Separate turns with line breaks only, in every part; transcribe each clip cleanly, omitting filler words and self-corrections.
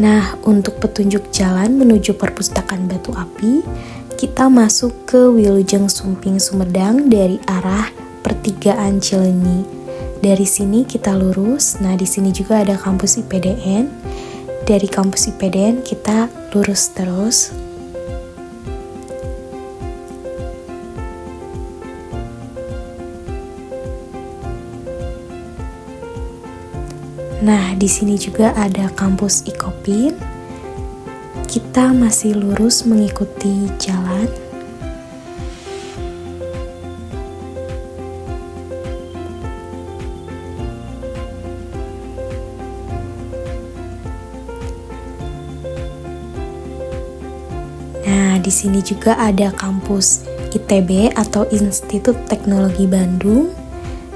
Nah, untuk petunjuk jalan menuju perpustakaan Batu Api, kita masuk ke Wilujeng Sumping Sumedang dari arah pertigaan Cileunyi. Dari sini kita lurus. Nah, di sini juga ada kampus IPDN. Dari kampus IPDN kita lurus terus. Nah, di sini juga ada kampus Ikopin. Kita masih lurus mengikuti jalan. Nah, di sini juga ada kampus ITB atau Institut Teknologi Bandung.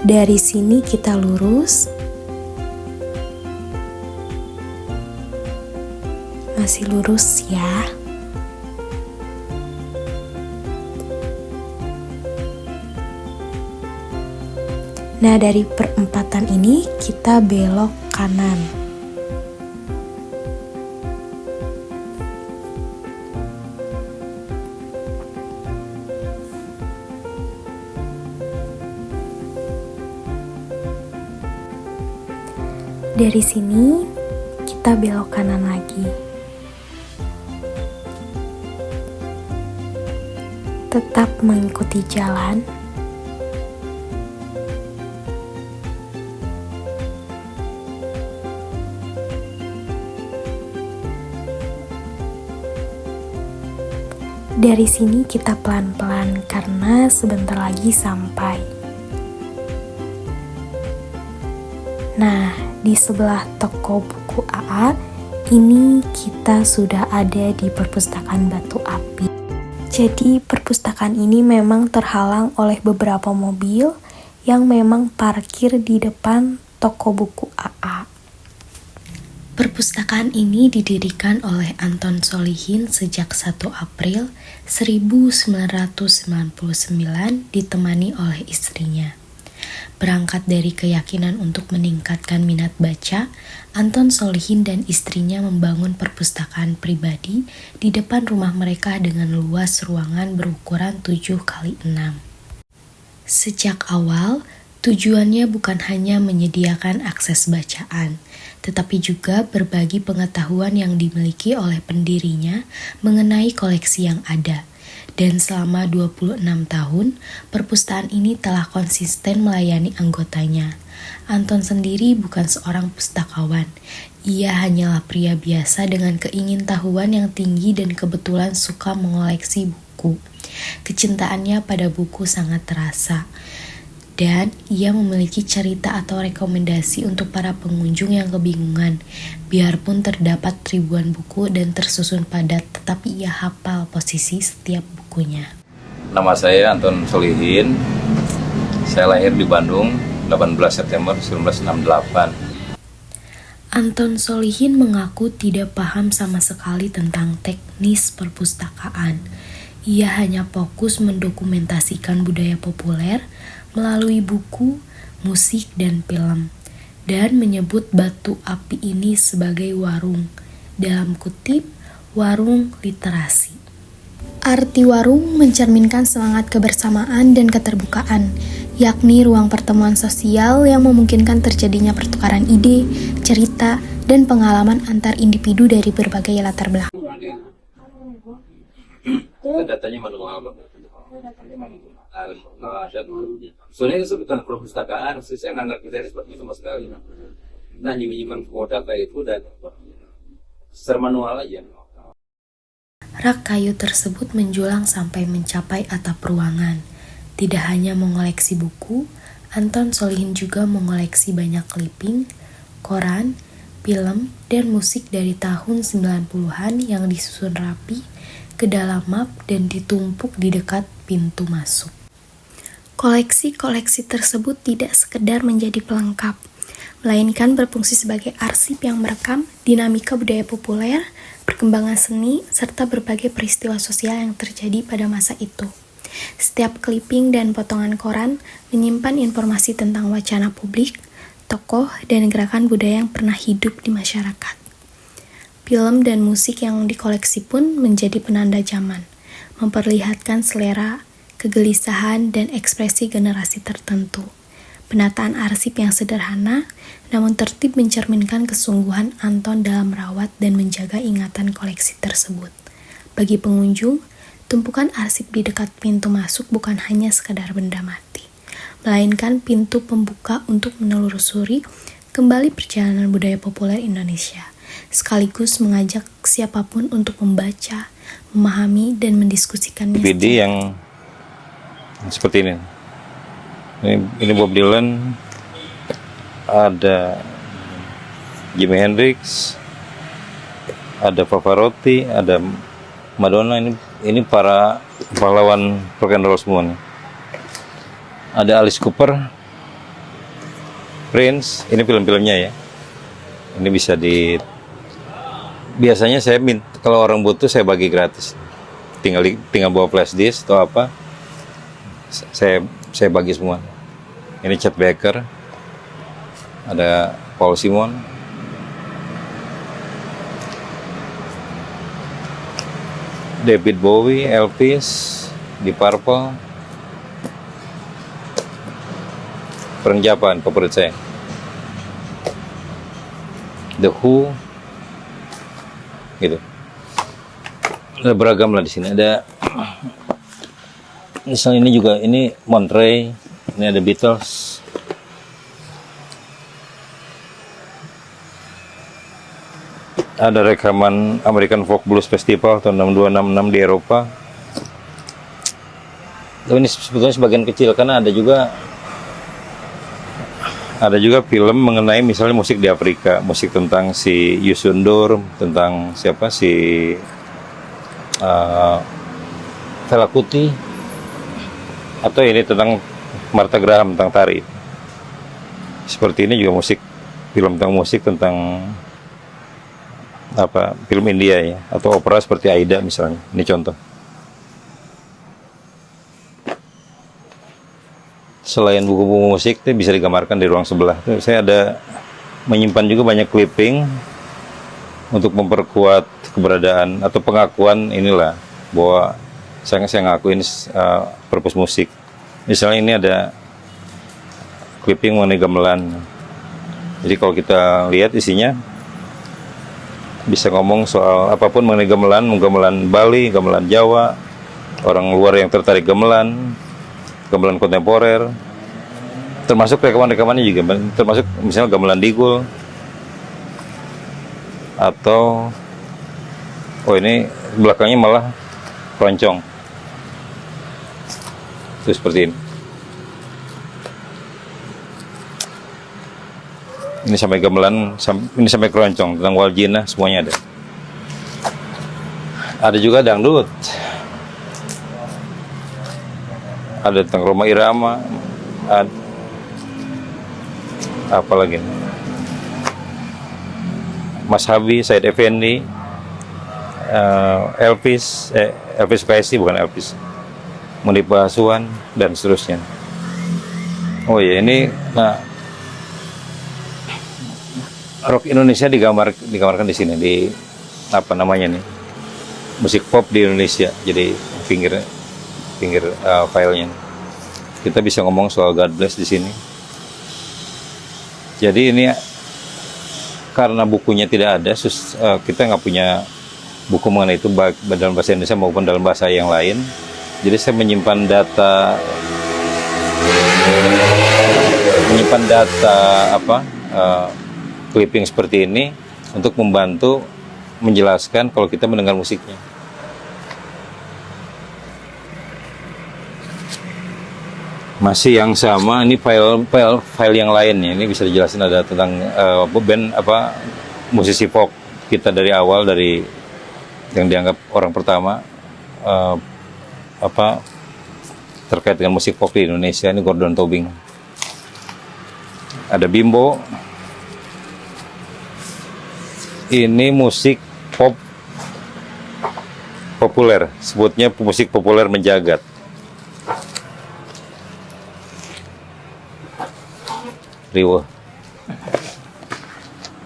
Dari sini kita lurus. Masih lurus ya. Nah, dari perempatan ini kita belok kanan. Dari sini kita belok kanan lagi. Tetap mengikuti jalan. Dari sini kita pelan-pelan karena sebentar lagi sampai. Nah, di sebelah toko buku AA ini kita sudah ada di perpustakaan Batu Api. Jadi perpustakaan ini memang terhalang oleh beberapa mobil yang memang parkir di depan toko buku AA. Perpustakaan ini didirikan oleh Anton Solihin sejak 1 April 1999 ditemani oleh istrinya. Berangkat dari keyakinan untuk meningkatkan minat baca, Anton Solihin dan istrinya membangun perpustakaan pribadi di depan rumah mereka dengan luas ruangan berukuran 7x6. Sejak awal, tujuannya bukan hanya menyediakan akses bacaan, tetapi juga berbagi pengetahuan yang dimiliki oleh pendirinya mengenai koleksi yang ada. Dan selama 26 tahun, perpustakaan ini telah konsisten melayani anggotanya. Anton sendiri bukan seorang pustakawan. Ia hanyalah pria biasa dengan keingintahuan yang tinggi dan kebetulan suka mengoleksi buku. Kecintaannya pada buku sangat terasa. Dan ia memiliki cerita atau rekomendasi untuk para pengunjung yang kebingungan. Biarpun terdapat ribuan buku dan tersusun padat, tetapi ia hafal posisi setiap bukunya.
Nama saya Anton Solihin. Saya lahir di Bandung 18 September 1968.
Anton Solihin mengaku tidak paham sama sekali tentang teknis perpustakaan. Ia hanya fokus mendokumentasikan budaya populer melalui buku, musik, dan film, dan menyebut Batu Api ini sebagai warung, dalam kutip, warung literasi. Arti warung mencerminkan semangat kebersamaan dan keterbukaan, yakni ruang pertemuan sosial yang memungkinkan terjadinya pertukaran ide, cerita, dan pengalaman antar individu dari berbagai latar belakang.
Datanya manual. Soalnya itu bukan perpustakaan, saya nggak ngerti dari seperti itu sama sekali. Nah, nyimpen data itu dan sermanual aja.
Rak kayu tersebut menjulang sampai mencapai atap ruangan. Tidak hanya mengoleksi buku, Anton Solihin juga mengoleksi banyak clipping, koran, film, dan musik dari tahun 90-an yang disusun rapi ke dalam map dan ditumpuk di dekat pintu masuk. Koleksi-koleksi tersebut tidak sekedar menjadi pelengkap, melainkan berfungsi sebagai arsip yang merekam dinamika budaya populer, perkembangan seni, serta berbagai peristiwa sosial yang terjadi pada masa itu. Setiap clipping dan potongan koran menyimpan informasi tentang wacana publik, tokoh, dan gerakan budaya yang pernah hidup di masyarakat. Film dan musik yang dikoleksi pun menjadi penanda zaman, memperlihatkan selera, kegelisahan, dan ekspresi generasi tertentu. Penataan arsip yang sederhana, namun tertib mencerminkan kesungguhan Anton dalam merawat dan menjaga ingatan koleksi tersebut. Bagi pengunjung, tumpukan arsip di dekat pintu masuk bukan hanya sekadar benda mati, melainkan pintu pembuka untuk menelusuri kembali perjalanan budaya populer Indonesia, sekaligus mengajak siapapun untuk membaca, memahami, dan mendiskusikannya.
DVD yang seperti ini. Ini Bob Dylan, ada Jimi Hendrix, ada Pavarotti, ada Madonna. Ini para pahlawan rock and roll semua nih. Ada Alice Cooper, Prince. Ini film-filmnya ya. Ini bisa biasanya saya minta, kalau orang butuh saya bagi gratis. Tinggal bawa flash disk atau apa, saya bagi semua. Ini Chet Baker, ada Paul Simon, David Bowie, Elvis, Deep Purple, Frank Zappa favorit saya, The Who, gitu. Ada beragam lah di sini. Ada misalnya ini juga, ini Monterey, ini ada Beatles, ada rekaman American Folk Blues Festival tahun 6266 di Eropa. Tapi ini sebetulnya sebagian kecil, karena ada juga film mengenai misalnya musik di Afrika, musik tentang si Youssou N'Dour, tentang siapa si Fela Kuti, atau ini tentang Martha Graham tentang tari. Seperti ini juga film tentang musik tentang film India ya, atau opera seperti Aida misalnya. Ini contoh. Selain buku-buku musik itu bisa digambarkan di ruang sebelah. Saya ada menyimpan juga banyak clipping untuk memperkuat keberadaan atau pengakuan inilah bahwa saya ngakuin purpose musik. Misalnya ini ada clipping mengenai gamelan. Jadi kalau kita lihat isinya bisa ngomong soal apapun mengenai gamelan Bali, gamelan Jawa, orang luar yang tertarik gamelan kontemporer, termasuk rekaman-rekamannya juga, termasuk misalnya gamelan Digul, atau ini belakangnya malah keroncong. Itu seperti ini. Ini sampai gamelan, ini sampai keroncong, tentang Waljina, semuanya ada. Ada juga dangdut. Ada tentang Rhoma Irama, apa lagi? Mas Habi, Said Effendi, Elvis Presley, bukan Elvis, Munib Basuhan, dan seterusnya. Oh ya, ini rock Indonesia digambarkan di sini, di apa namanya nih, musik pop di Indonesia. Jadi pinggir filenya kita bisa ngomong soal God Bless di sini. Jadi ini karena bukunya tidak ada, kita nggak punya buku mengenai itu baik dalam bahasa Indonesia maupun dalam bahasa yang lain. Jadi saya menyimpan data clipping seperti ini untuk membantu menjelaskan kalau kita mendengar musiknya. Masih yang sama, ini file yang lainnya. Ini bisa dijelasin, ada tentang band musisi folk kita dari awal, dari yang dianggap orang pertama terkait dengan musik folk di Indonesia. Ini Gordon Tobing. Ada Bimbo. Ini musik pop populer, sebutnya musik populer menjagat. Riwo.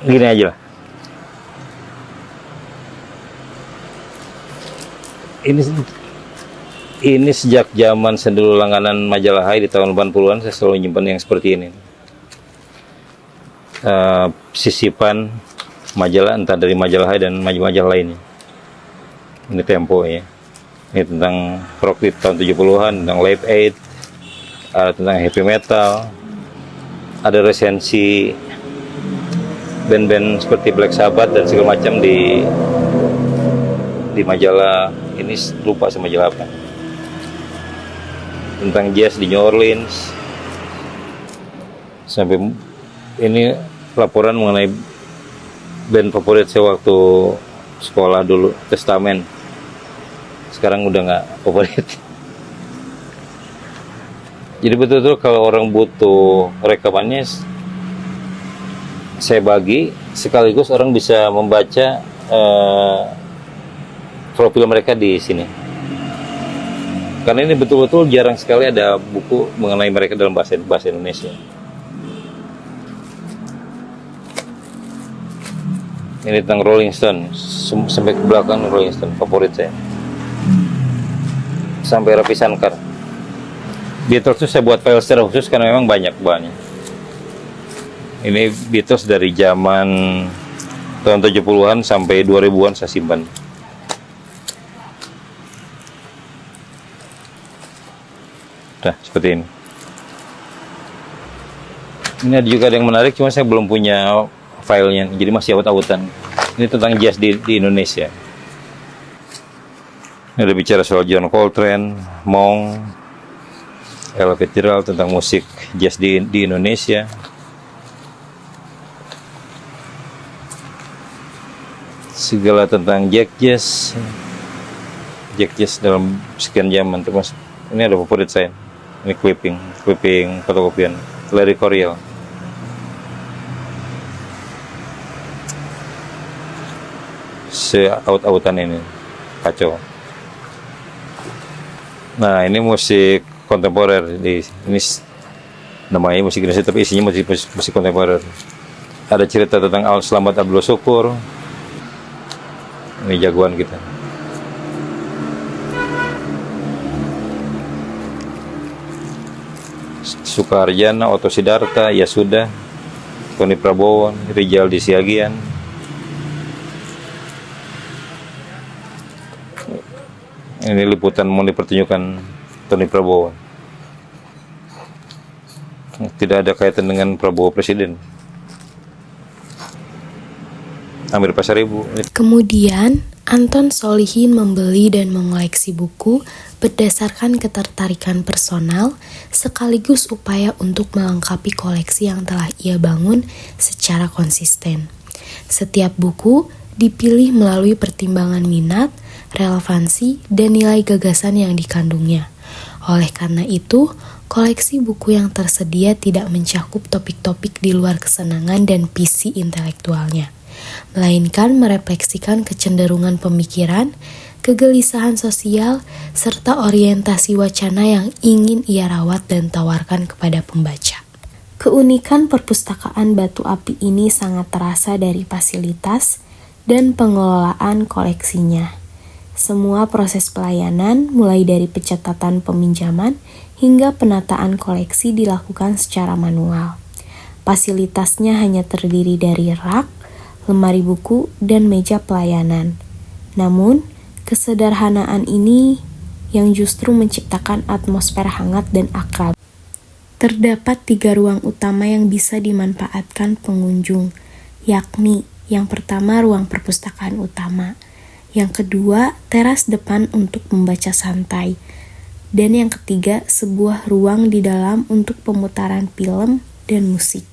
Gini aja lah. ini ini sejak zaman saya dulu langganan majalah Hai di tahun 80-an, saya selalu nyimpan yang seperti ini. Sisipan majalah entah dari majalah Hai dan majalah lainnya. Ini Tempo ya. Ini tentang rock di tahun 70-an, tentang Live Aid, tentang heavy metal. Ada resensi band-band seperti Black Sabbath dan segala macam di majalah ini, lupa sama majalah apa. Tentang jazz di New Orleans. Sampai ini laporan mengenai band favorit saya waktu sekolah dulu, Testament. Sekarang udah nggak favorit. Jadi betul-betul kalau orang butuh rekamannya, saya bagi sekaligus orang bisa membaca profil mereka di sini. Karena ini betul-betul jarang sekali ada buku mengenai mereka dalam bahasa Indonesia. Ini tentang Rolling Stone, sampai ke belakang Rolling Stone, favorit saya. Sampai Ravi Shankar. Beatles itu saya buat file secara khusus karena memang banyak banget. Ini Beatles dari zaman tahun 70-an sampai 2000-an saya simpan. Nah, seperti ini. Ini ada juga yang menarik, cuma saya belum punya filenya, jadi masih awut-awutan. Ini tentang jazz di Indonesia. Ini ada bicara soal John Coltrane, Monk, Ella Fitzgerald, tentang musik jazz di Indonesia. Segala tentang jazz dalam sekian zaman termasuk. Ini ada favorit saya. Ini clipping fotokopian Larry Coryell. Se-out-outan ini kacau. Nah, ini musik kontemporer. Ini namanya musik Indonesia tapi isinya musik kontemporer. Ada cerita tentang Slamet Abdul Syukur. Ini jagoan kita. Sukarjana, Otto Sidarta, Ya Sudah, Tony Prabowo, Rijal di Siagian. Ini liputan mau dipertunjukkan Tony Prabowo. Tidak ada kaitan dengan Prabowo Presiden. Amir Pasaribu.
Kemudian, Anton Solihin membeli dan mengoleksi buku berdasarkan ketertarikan personal sekaligus upaya untuk melengkapi koleksi yang telah ia bangun secara konsisten. Setiap buku dipilih melalui pertimbangan minat, relevansi, dan nilai gagasan yang dikandungnya. Oleh karena itu, koleksi buku yang tersedia tidak mencakup topik-topik di luar kesenangan dan visi intelektualnya, melainkan merefleksikan kecenderungan pemikiran, kegelisahan sosial, serta orientasi wacana yang ingin ia rawat dan tawarkan kepada pembaca. Keunikan perpustakaan Batu Api ini sangat terasa dari fasilitas dan pengelolaan koleksinya. Semua proses pelayanan, mulai dari pencatatan peminjaman hingga penataan koleksi dilakukan secara manual. Fasilitasnya hanya terdiri dari rak, lemari buku, dan meja pelayanan. Namun, kesederhanaan ini yang justru menciptakan atmosfer hangat dan akrab. Terdapat 3 ruang utama yang bisa dimanfaatkan pengunjung, yakni yang pertama ruang perpustakaan utama, yang kedua teras depan untuk membaca santai, dan yang ketiga sebuah ruang di dalam untuk pemutaran film dan musik.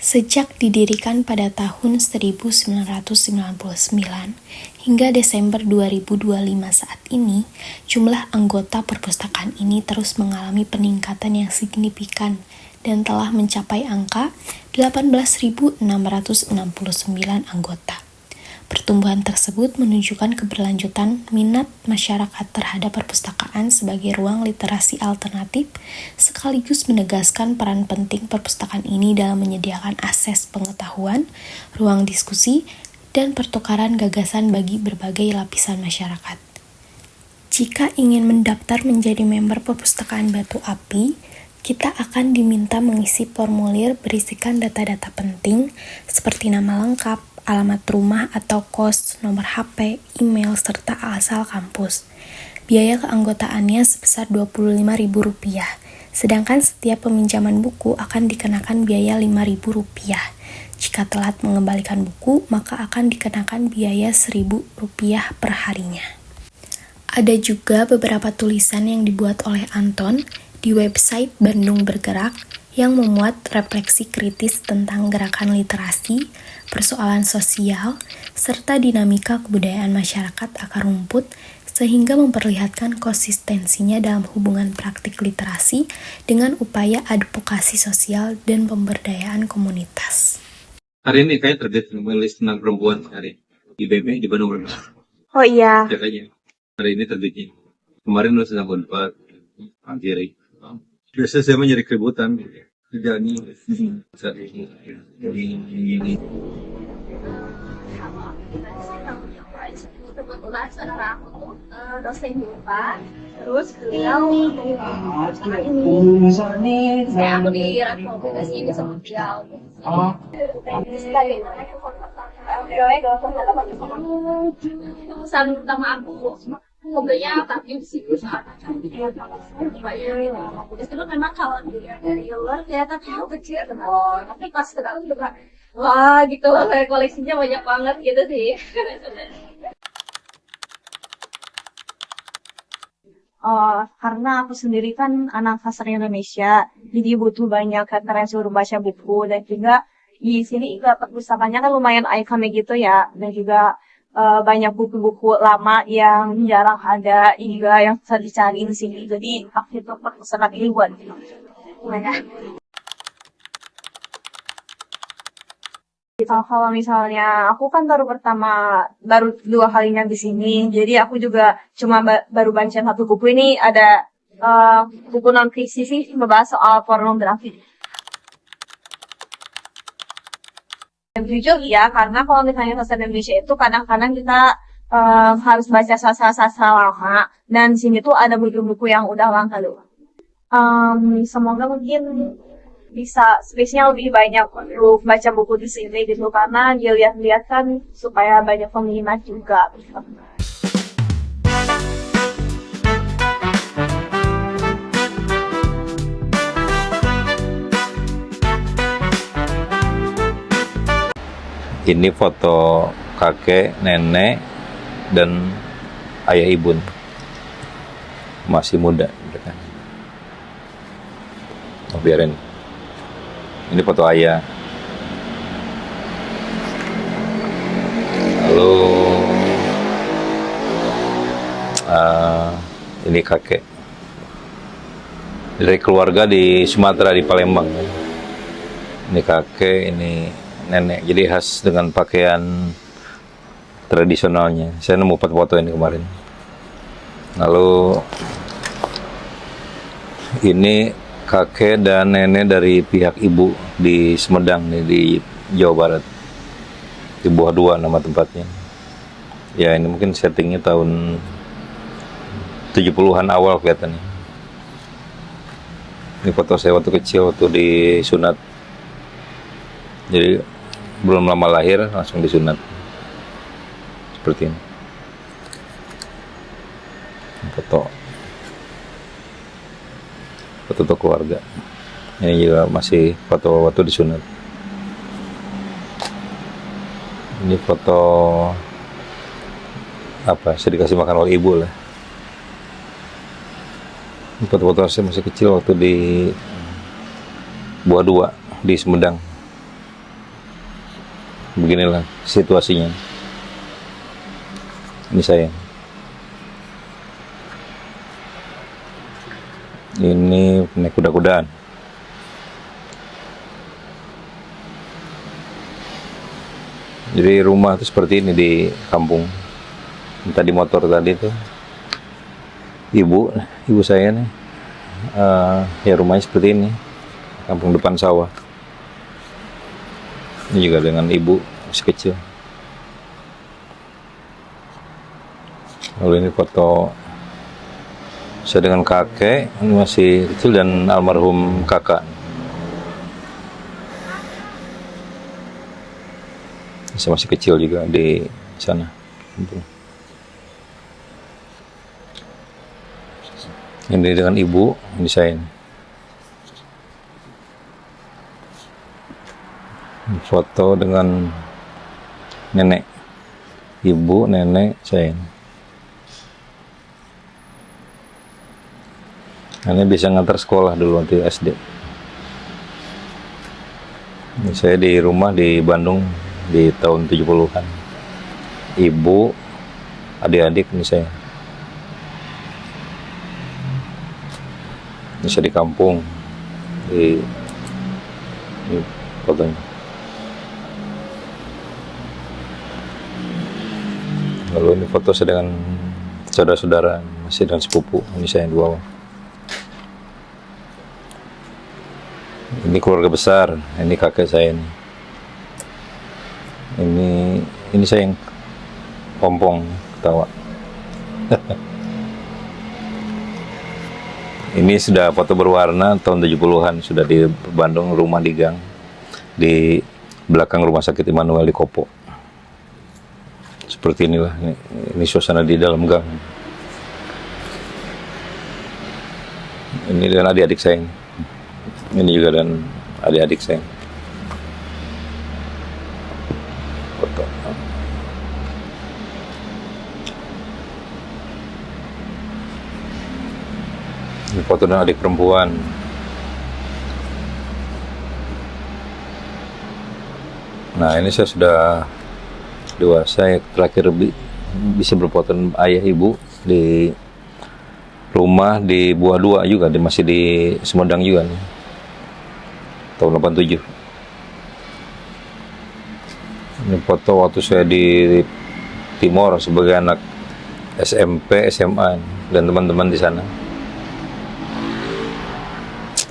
Sejak didirikan pada tahun 1999 hingga Desember 2025 saat ini, jumlah anggota perpustakaan ini terus mengalami peningkatan yang signifikan dan telah mencapai angka 18.669 anggota. Pertumbuhan tersebut menunjukkan keberlanjutan minat masyarakat terhadap perpustakaan sebagai ruang literasi alternatif, sekaligus menegaskan peran penting perpustakaan ini dalam menyediakan akses pengetahuan, ruang diskusi, dan pertukaran gagasan bagi berbagai lapisan masyarakat. Jika ingin mendaftar menjadi member Perpustakaan Batu Api, kita akan diminta mengisi formulir berisikan data-data penting seperti nama lengkap, alamat rumah atau kos, nomor HP, email, serta asal kampus. Biaya keanggotaannya sebesar Rp25.000, sedangkan setiap peminjaman buku akan dikenakan biaya Rp5.000. Jika telat mengembalikan buku, maka akan dikenakan biaya Rp1.000 per harinya. Ada juga beberapa tulisan yang dibuat oleh Anton di website Bandung Bergerak yang memuat refleksi kritis tentang gerakan literasi, persoalan sosial, serta dinamika kebudayaan masyarakat akar rumput sehingga memperlihatkan konsistensinya dalam hubungan praktik literasi dengan upaya advokasi sosial dan pemberdayaan komunitas.
Hari ini kayak terbit nulis tentang perempuan hari di IBB di Bandung Bergerak.
Oh iya.
Cek aja. Hari ini terbitnya. Kemarin nulis tentang Unpad, Kiri. Biasanya saya mencari keributan. Tidak ini. Saat ini.
Kebetulan saudara aku tuh dosen IPA, terus beliau ini saya aku di rekomendasi ini sama beliau. Pesan pertama aku mobilnya tapi sih usaha justru memang kalau dari luar kelihatan kecil tapi pas ke dalam juga wah gitu koleksinya banyak banget gitu sih. Karena aku sendiri kan anak sastra Indonesia, jadi butuh banyak referensi untuk baca buku dan juga di sini juga perpustakaannya kan lumayan ikonik gitu ya, dan juga banyak buku-buku lama yang jarang ada juga yang bisa dicari di sini. Jadi aku itu perpustakaan ini buat gimana? Kalau misalnya aku kan baru 2 kalinya di sini, jadi aku juga cuma baru baca satu buku ini, ada buku non fiksi sih membahas soal pornografi. Dan jujur ya, karena kalau misalnya sastra Indonesia itu kadang-kadang kita harus baca sastra-sastra lama, dan di sini tuh ada buku-buku yang udah langka loh. Semoga mungkin bisa space-nya lebih banyak untuk baca buku di sini gitu, karena dilihat-lihat kan supaya banyak peminat juga.
Ini foto kakek, nenek, dan ayah ibu. Masih muda. Oh, biarin. Ini foto ayah. Lalu ini kakek. Dari keluarga di Sumatera, di Palembang. Ini kakek, ini nenek. Jadi khas dengan pakaian tradisionalnya. Saya nemu foto ini kemarin. Lalu ini kakek dan nenek dari pihak ibu di Sumedang nih, di Jawa Barat, di Buah Dua nama tempatnya. Ya ini mungkin settingnya tahun 70-an awal kelihatannya. Ini foto saya waktu kecil, waktu disunat. Jadi belum lama lahir langsung disunat seperti ini. Foto keluarga. Ini juga masih foto waktu disunat. Ini foto apa? Saya dikasih makan oleh ibu lah. Ini foto-foto saya masih kecil waktu di Buah Dua di Sumedang. Beginilah situasinya. Ini saya. Ini naik kuda-kudaan. Jadi rumah itu seperti ini di kampung. Tadi motor tadi itu ibu saya nih. Ya rumahnya seperti ini. Kampung depan sawah. Ini juga dengan ibu masih kecil. Lalu ini foto Saya dengan kakek, ini masih kecil, dan almarhum kakak. Saya masih kecil juga di sana. Ini dengan ibu, ini saya. Foto dengan nenek, ibu, nenek, saya. Nenek bisa ngantar sekolah dulu waktu SD. Ini saya di rumah di Bandung di tahun 70-an. Ibu, adik-adik, ini saya. Ini saya di kampung. Ini fotonya. Lalu ini foto saya dengan saudara-saudara, masih dengan sepupu. Ini saya di bawah. Ini keluarga besar. Ini kakek saya ini. Ini saya yang pompong ketawa. Ini sudah foto berwarna tahun 70-an, sudah di Bandung, rumah di gang di belakang Rumah Sakit Immanuel di Kopo. Seperti inilah, ini suasana di dalam gang. Ini dengan adik-adik saya. Ini juga dan adik-adik saya. Foto. Ini foto dengan adik perempuan. Nah, ini saya sudah dewasa, ya, terakhir bisa berfoto dengan ayah ibu di rumah di Buah 2 juga, masih di Sumedang juga nih. Tahun 87. Ini foto waktu saya di Timor sebagai anak SMP, SMA dan teman-teman di sana.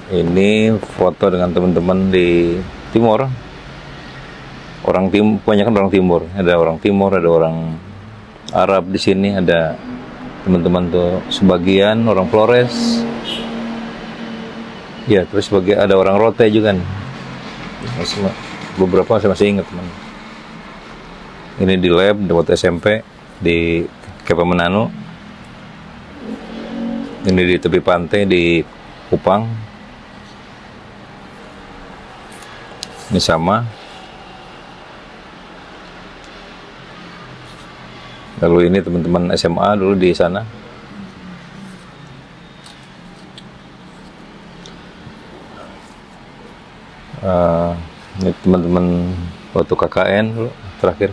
Ini foto dengan teman-teman di Timor. Kebanyakan orang Timur. Ada orang Timur, ada orang Arab di sini, ada teman-teman tuh sebagian orang Flores. Ya, terus ada orang Rote juga nih. Beberapa saya masih ingat, teman. Ini di lab waktu SMP di Kepamanano. Ini di tepi pantai di Kupang. Ini sama. Lalu ini teman-teman SMA dulu di sana. Ini teman-teman waktu KKN dulu terakhir.